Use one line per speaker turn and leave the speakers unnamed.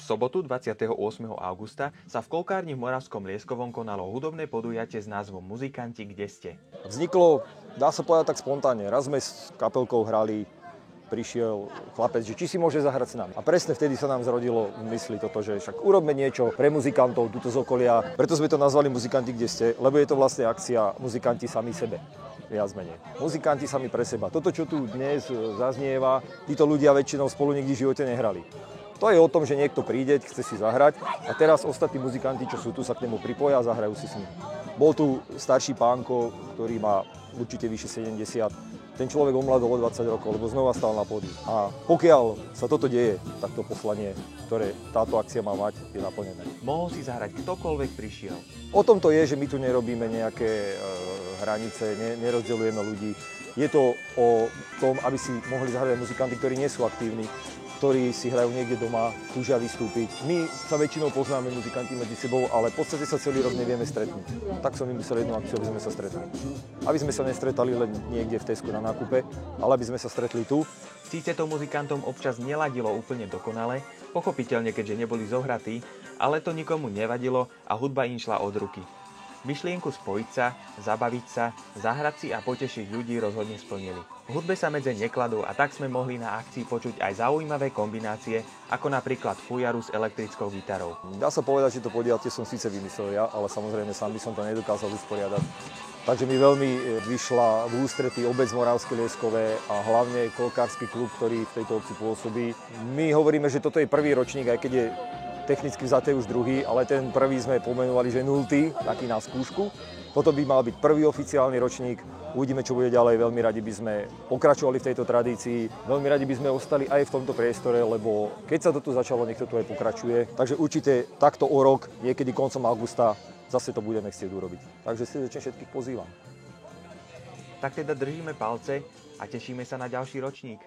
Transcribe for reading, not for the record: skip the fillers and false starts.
sobotu 28. augusta sa v Kolkárni v Moravskom Lieskovom konalo hudobné podujatie s názvom Muzikanti, kde ste?
Vzniklo, dá sa povedať tak spontánne. Raz sme s kapelkou hrali, prišiel chlapec, že či si môže zahrať s nami. A presne vtedy sa nám zrodilo v mysli toto, že však urobme niečo pre muzikantov tuto z okolia. Preto sme to nazvali Muzikanti, kde ste, lebo je to vlastne akcia Muzikanti sami sebe. Viac menej. Muzikanti sami pre seba. Toto, čo tu dnes zaznieva, títo ľudia väčšinou spolu nikdy v živote nehrali. To je o tom, že niekto príde, chce si zahrať a teraz ostatní muzikanti, čo sú tu, sa k nemu pripoja a zahrajú si s ním. Bol tu starší pánko, ktorý má určite vyše 70. Ten človek omladol o 20 rokov, lebo znova stal na pódiu. A pokiaľ sa toto deje, tak to poslanie, ktoré táto akcia má mať, je naplnené.
Mohol si zahrať ktokoľvek prišiel.
O tom to je, že my tu nerobíme nejaké hranice, nerozdeľujeme ľudí. Je to o tom, aby si mohli zahrať muzikanti, ktorí nie sú aktívni, ktorí si hrajú niekde doma, túžia vystúpiť. My sa väčšinou poznáme muzikanti medzi sebou, ale v podstate sa celý rok nevieme stretnúť. Tak som vymyslel jednu akciu, aby sme sa stretli. Aby sme sa nestretali len niekde v Tesku na nákupe, ale aby sme sa stretli tu.
Síce to muzikantom občas neladilo úplne dokonale, pochopiteľne, keďže neboli zohratí, ale to nikomu nevadilo a hudba im šla od ruky. Myšlienku spojiť sa, zabaviť sa, zahrať si a potešiť ľudí rozhodne splnili. V hudbe sa medze nekladú a tak sme mohli na akcii počuť aj zaujímavé kombinácie, ako napríklad fujaru s elektrickou gitarou.
Dá sa povedať, že to podujatie som síce vymyslel ja, ale samozrejme sám by som to nedokázal usporiadať. Takže mi veľmi vyšla v ústretí obec Moravské Lieskové a hlavne kolkársky klub, ktorý v tejto obci pôsobí. My hovoríme, že toto je prvý ročník, aj keď je technicky vzaté už druhý, ale ten prvý sme pomenovali, že 0, taký na skúšku. Toto by mal byť prvý oficiálny ročník. Uvidíme, čo bude ďalej. Veľmi radi by sme pokračovali v tejto tradícii. Veľmi radi by sme ostali aj v tomto priestore, lebo keď sa to tu začalo, niekto tu aj pokračuje. Takže určite takto o rok, niekedy koncom augusta, zase to budeme chcieť urobiť. Takže srdečne všetkých pozývam.
Tak teda držíme palce a tešíme sa na ďalší ročník.